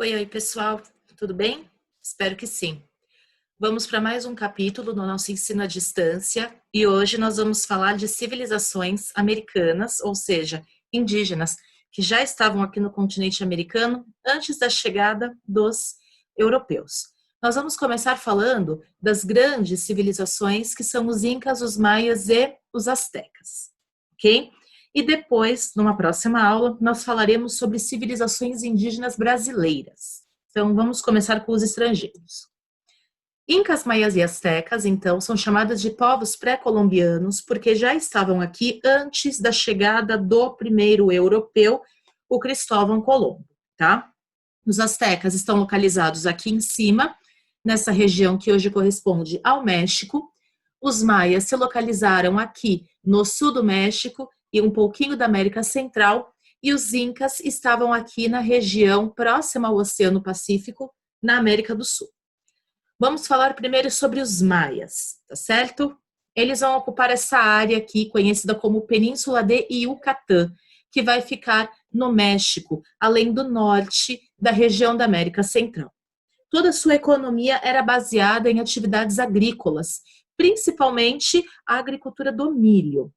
Oi, oi, pessoal, tudo bem? Espero que sim. Vamos para mais um capítulo do nosso ensino à distância e hoje nós vamos falar de civilizações americanas, ou seja, indígenas, que já estavam aqui no continente americano antes da chegada dos europeus. Nós vamos começar falando das grandes civilizações que são os incas, os maias e os astecas, ok? E depois, numa próxima aula, nós falaremos sobre civilizações indígenas brasileiras. Então, vamos começar com os estrangeiros. Incas, maias e astecas, então, são chamadas de povos pré-colombianos porque já estavam aqui antes da chegada do primeiro europeu, o Cristóvão Colombo, tá? Os astecas estão localizados aqui em cima, nessa região que hoje corresponde ao México. Os maias se localizaram aqui no sul do México e um pouquinho da América Central, e os incas estavam aqui na região próxima ao Oceano Pacífico, na América do Sul. Vamos falar primeiro sobre os maias, tá certo? Eles vão ocupar essa área aqui, conhecida como Península de Yucatán, que vai ficar no México, além do norte da região da América Central. Toda a sua economia era baseada em atividades agrícolas, principalmente a agricultura do milho,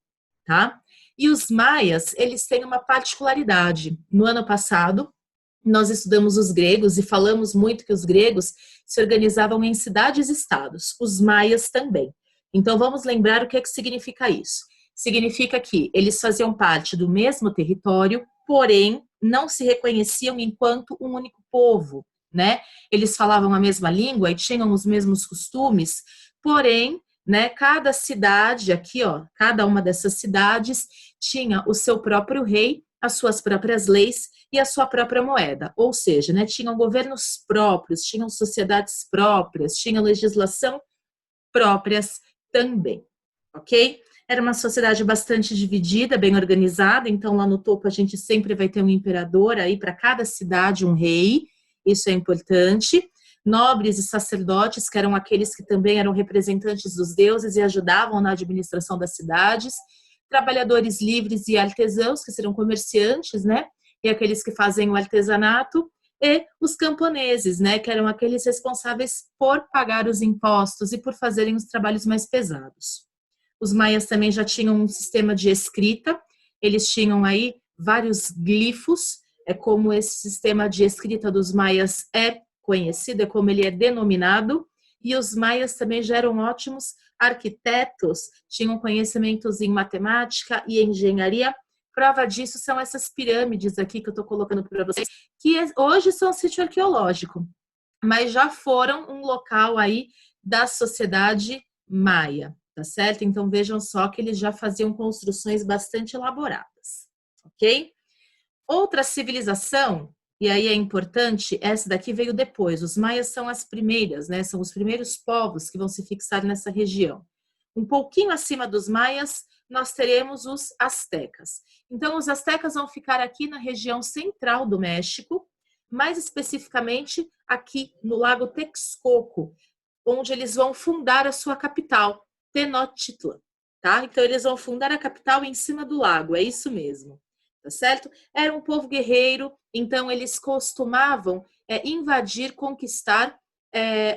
tá? E os maias, eles têm uma particularidade. No ano passado, nós estudamos os gregos e falamos muito que os gregos se organizavam em cidades-estados, os maias também. Então vamos lembrar o que é que significa isso. Significa que eles faziam parte do mesmo território, porém não se reconheciam enquanto um único povo, né? Eles falavam a mesma língua e tinham os mesmos costumes, porém, né, cada cidade aqui, ó, cada uma dessas cidades tinha o seu próprio rei, as suas próprias leis e a sua própria moeda, ou seja, né, tinham governos próprios, tinham sociedades próprias, tinham legislação próprias também, ok? Era uma sociedade bastante dividida, bem organizada, então lá no topo a gente sempre vai ter um imperador, aí para cada cidade um rei, isso é importante. Nobres e sacerdotes, que eram aqueles que também eram representantes dos deuses e ajudavam na administração das cidades. Trabalhadores livres e artesãos, que serão comerciantes, né? E aqueles que fazem o artesanato, e os camponeses, né, que eram aqueles responsáveis por pagar os impostos e por fazerem os trabalhos mais pesados. Os maias também já tinham um sistema de escrita, eles tinham aí vários glifos, é como esse sistema de escrita dos maias é conhecido, é como ele é denominado, e os maias também já eram ótimos arquitetos, tinham conhecimentos em matemática e engenharia. Prova disso são essas pirâmides aqui que eu estou colocando para vocês, que hoje são um sítio arqueológico, mas já foram um local aí da sociedade maia, tá certo? Então vejam só que eles já faziam construções bastante elaboradas, ok? Outra civilização, e aí é importante, essa daqui veio depois, os maias são as primeiras, né? São os primeiros povos que vão se fixar nessa região. Um pouquinho acima dos maias, nós teremos os astecas. Então, os astecas vão ficar aqui na região central do México, mais especificamente aqui no Lago Texcoco, onde eles vão fundar a sua capital, Tenochtitlan, tá? Então, eles vão fundar a capital em cima do lago, é isso mesmo, tá certo? Era um povo guerreiro, então eles costumavam invadir, conquistar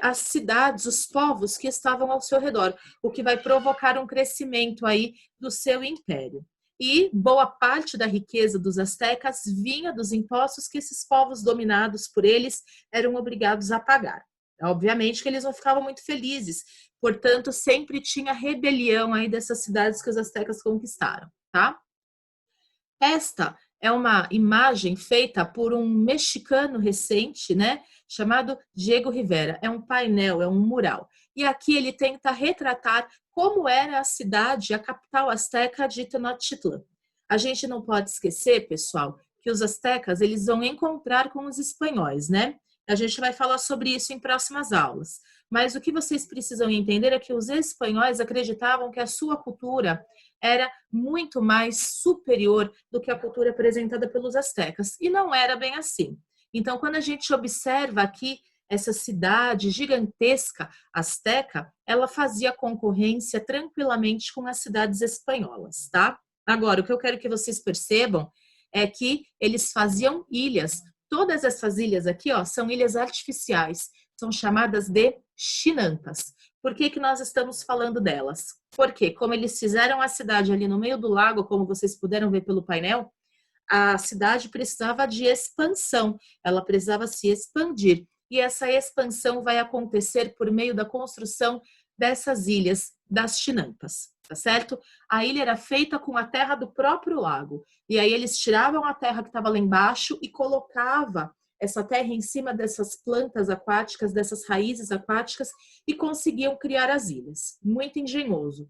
as cidades, os povos que estavam ao seu redor, o que vai provocar um crescimento aí do seu império. E boa parte da riqueza dos astecas vinha dos impostos que esses povos dominados por eles eram obrigados a pagar. Obviamente que eles não ficavam muito felizes, portanto, sempre tinha rebelião aí dessas cidades que os astecas conquistaram, tá? Esta é uma imagem feita por um mexicano recente, né, chamado Diego Rivera. É um painel, é um mural. E aqui ele tenta retratar como era a cidade, a capital asteca de Tenochtitlan. A gente não pode esquecer, pessoal, que os astecas eles vão encontrar com os espanhóis, né? A gente vai falar sobre isso em próximas aulas. Mas o que vocês precisam entender é que os espanhóis acreditavam que a sua cultura era muito mais superior do que a cultura apresentada pelos astecas. E não era bem assim. Então, quando a gente observa aqui essa cidade gigantesca asteca, ela fazia concorrência tranquilamente com as cidades espanholas, tá? Agora, o que eu quero que vocês percebam é que eles faziam ilhas Todas essas ilhas aqui, ó, são ilhas artificiais, são chamadas de chinampas. Por que que nós estamos falando delas? Porque, como eles fizeram a cidade ali no meio do lago, como vocês puderam ver pelo painel, a cidade precisava de expansão, ela precisava se expandir. E essa expansão vai acontecer por meio da construção dessas ilhas, das chinampas, tá certo? A ilha era feita com a terra do próprio lago. E aí eles tiravam a terra que estava lá embaixo e colocava essa terra em cima dessas plantas aquáticas, dessas raízes aquáticas, e conseguiam criar as ilhas. Muito engenhoso.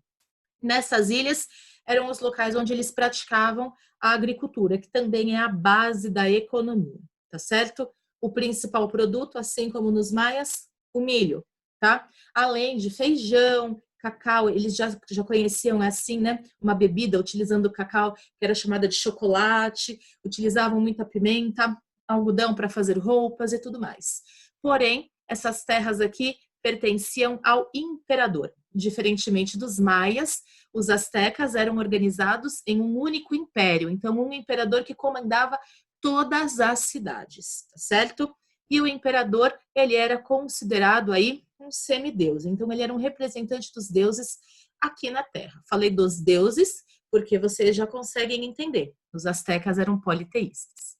Nessas ilhas eram os locais onde eles praticavam a agricultura, que também é a base da economia, tá certo? O principal produto, assim como nos maias, o milho, tá? Além de feijão, cacau, eles já conheciam assim, né? Uma bebida utilizando o cacau, que era chamada de chocolate, utilizavam muita pimenta, algodão para fazer roupas e tudo mais. Porém, essas terras aqui pertenciam ao imperador. Diferentemente dos maias, os astecas eram organizados em um único império, então um imperador que comandava todas as cidades, tá certo? E o imperador, ele era considerado aí um semideus, então ele era um representante dos deuses aqui na Terra. Falei dos deuses porque vocês já conseguem entender, os astecas eram politeístas.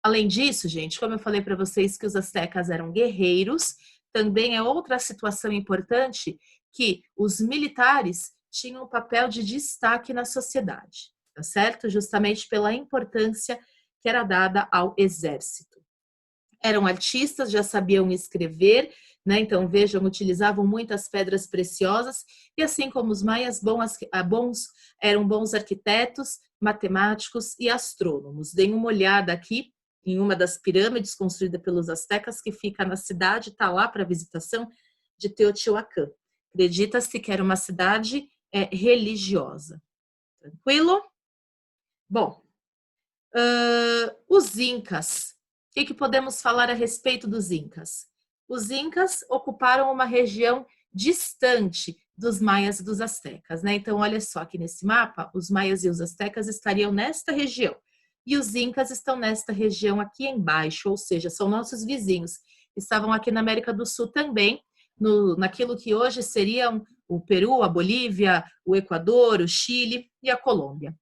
Além disso, gente, como eu falei para vocês que os astecas eram guerreiros, também é outra situação importante que os militares tinham um papel de destaque na sociedade, tá certo? Justamente pela importância que era dada ao exército. Eram artistas, já sabiam escrever, né? Então, vejam, utilizavam muitas pedras preciosas, e assim como os maias, eram bons arquitetos, matemáticos e astrônomos. Deem uma olhada aqui em uma das pirâmides construída pelos astecas, que fica na cidade, está lá para visitação, de Teotihuacan. Acredita-se que era uma cidade religiosa. Tranquilo? Bom, os incas. O que podemos falar a respeito dos incas? Os incas ocuparam uma região distante dos maias e dos astecas, né? Então, olha só aqui nesse mapa, os maias e os astecas estariam nesta região. E os incas estão nesta região aqui embaixo, ou seja, são nossos vizinhos. Estavam aqui na América do Sul também, naquilo que hoje seriam o Peru, a Bolívia, o Equador, o Chile e a Colômbia,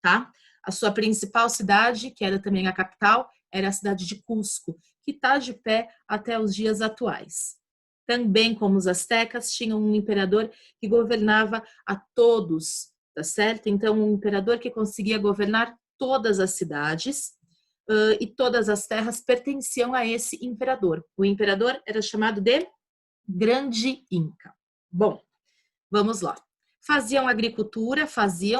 tá? A sua principal cidade, que era também a capital, era a cidade de Cusco, que está de pé até os dias atuais. Também, como os astecas, tinham um imperador que governava a todos, tá certo? Então, um imperador que conseguia governar todas as cidades e todas as terras pertenciam a esse imperador. O imperador era chamado de Grande Inca. Bom, vamos lá. Faziam agricultura,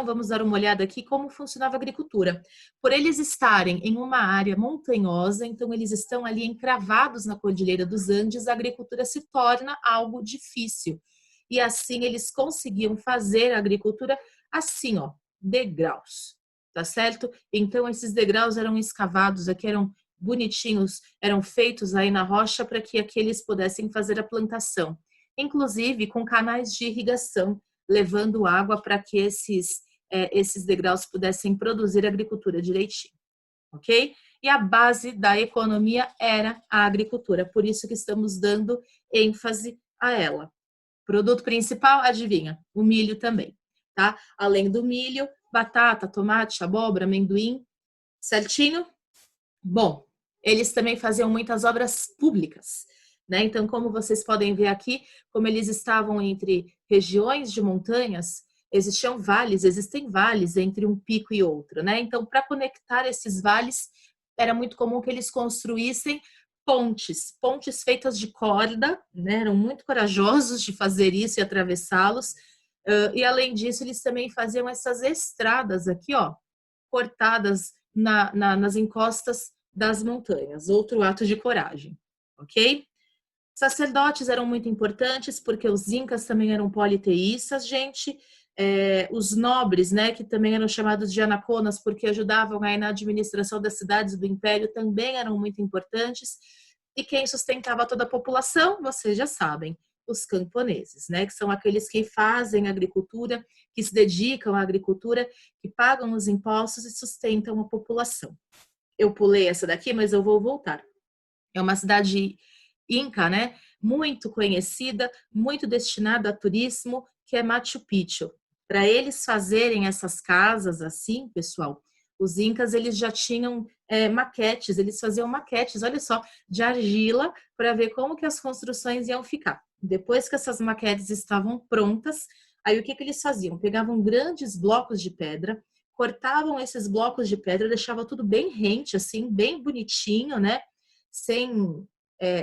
vamos dar uma olhada aqui como funcionava a agricultura. Por eles estarem em uma área montanhosa, então eles estão ali encravados na Cordilheira dos Andes, a agricultura se torna algo difícil. E assim eles conseguiam fazer a agricultura assim, ó, degraus, tá certo? Então esses degraus eram escavados aqui, eram bonitinhos, eram feitos aí na rocha para que aqueles pudessem fazer a plantação, inclusive com canais de irrigação, levando água para que esses degraus pudessem produzir agricultura direitinho, ok? E a base da economia era a agricultura, por isso que estamos dando ênfase a ela. Produto principal, adivinha? O milho também, tá? Além do milho, batata, tomate, abóbora, amendoim, certinho? Bom, eles também faziam muitas obras públicas, né? Então, como vocês podem ver aqui, como eles estavam entre regiões de montanhas, existem vales entre um pico e outro, né? Então, para conectar esses vales, era muito comum que eles construíssem pontes feitas de corda, né? Eram muito corajosos de fazer isso e atravessá-los. E além disso, eles também faziam essas estradas aqui, ó, cortadas nas encostas das montanhas. Outro ato de coragem, ok? Sacerdotes eram muito importantes porque os incas também eram politeístas, gente. Os nobres, né, que também eram chamados de anaconas porque ajudavam aí na administração das cidades do império, também eram muito importantes. E quem sustentava toda a população, vocês já sabem, os camponeses, né, que são aqueles que fazem agricultura, que se dedicam à agricultura, que pagam os impostos e sustentam a população. eu pulei essa daqui, mas eu vou voltar. É uma cidade inca, né? Muito conhecida, muito destinada a turismo, que é Machu Picchu. Para eles fazerem essas casas assim, pessoal, os incas eles já tinham maquetes, eles faziam maquetes, olha só, de argila para ver como que as construções iam ficar. Depois que essas maquetes estavam prontas, aí o que que eles faziam? Pegavam grandes blocos de pedra, cortavam esses blocos de pedra, deixava tudo bem rente, assim, bem bonitinho, né? Sem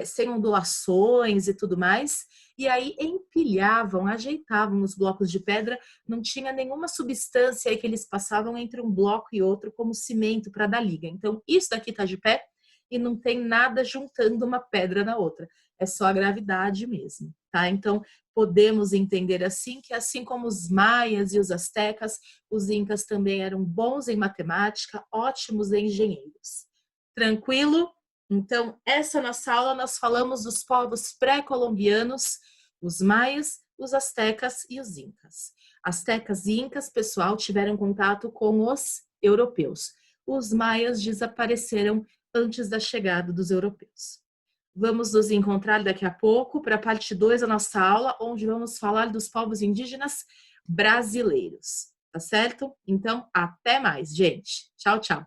sem ondulações e tudo mais, e aí empilhavam, ajeitavam os blocos de pedra, não tinha nenhuma substância aí que eles passavam entre um bloco e outro como cimento para dar liga. Então, isso daqui está de pé e não tem nada juntando uma pedra na outra, é só a gravidade mesmo, tá? Então, podemos entender assim que assim como os maias e os astecas, os incas também eram bons em matemática, ótimos engenheiros. Tranquilo? Então, essa nossa aula nós falamos dos povos pré-colombianos, os maias, os astecas e os incas. Astecas e incas, pessoal, tiveram contato com os europeus. Os maias desapareceram antes da chegada dos europeus. Vamos nos encontrar daqui a pouco para a parte 2 da nossa aula, onde vamos falar dos povos indígenas brasileiros. Tá certo? Então, até mais, gente. Tchau, tchau.